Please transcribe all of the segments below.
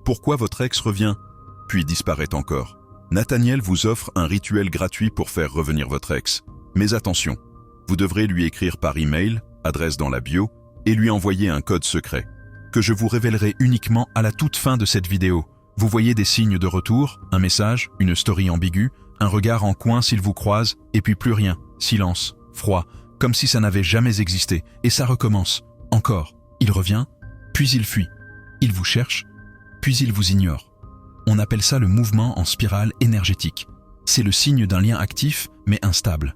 Pourquoi votre ex revient, puis disparaît encore? Nathaniel vous offre un rituel gratuit pour faire revenir votre ex. Mais attention, vous devrez lui écrire par email, adresse dans la bio, et lui envoyer un code secret, que je vous révélerai uniquement à la toute fin de cette vidéo. Vous voyez des signes de retour, un message, une story ambiguë, un regard en coin s'il vous croise, et puis plus rien, silence, froid, comme si ça n'avait jamais existé, et ça recommence, encore. Il revient, puis il fuit. Il vous cherche, puis il vous ignore. On appelle ça le mouvement en spirale énergétique. C'est le signe d'un lien actif, mais instable.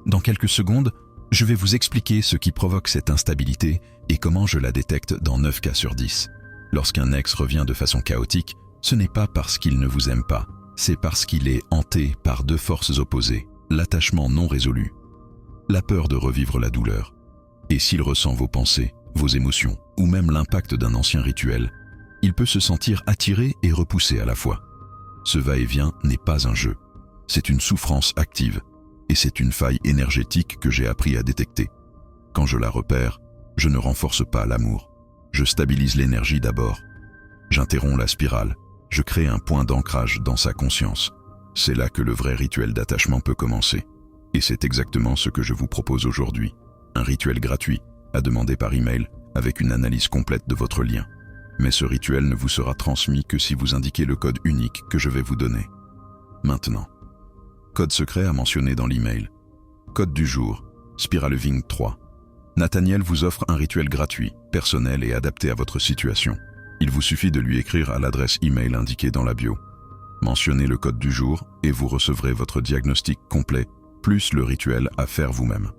Dans quelques secondes, je vais vous expliquer ce qui provoque cette instabilité et comment je la détecte dans 9 cas sur 10. Lorsqu'un ex revient de façon chaotique, ce n'est pas parce qu'il ne vous aime pas, c'est parce qu'il est hanté par deux forces opposées, l'attachement non résolu, la peur de revivre la douleur. Et s'il ressent vos pensées, vos émotions, ou même l'impact d'un ancien rituel, il peut se sentir attiré et repoussé à la fois. Ce va-et-vient n'est pas un jeu, c'est une souffrance active, et c'est une faille énergétique que j'ai appris à détecter. Quand je la repère, je ne renforce pas l'amour, je stabilise l'énergie d'abord. J'interromps la spirale, je crée un point d'ancrage dans sa conscience. C'est là que le vrai rituel d'attachement peut commencer. Et c'est exactement ce que je vous propose aujourd'hui. Un rituel gratuit, à demander par email, avec une analyse complète de votre lien. Mais ce rituel ne vous sera transmis que si vous indiquez le code unique que je vais vous donner. Maintenant. Code secret à mentionner dans l'email. Code du jour, Spiraleving 3. Nathaniel vous offre un rituel gratuit, personnel et adapté à votre situation. Il vous suffit de lui écrire à l'adresse email indiquée dans la bio. Mentionnez le code du jour et vous recevrez votre diagnostic complet, plus le rituel à faire vous-même.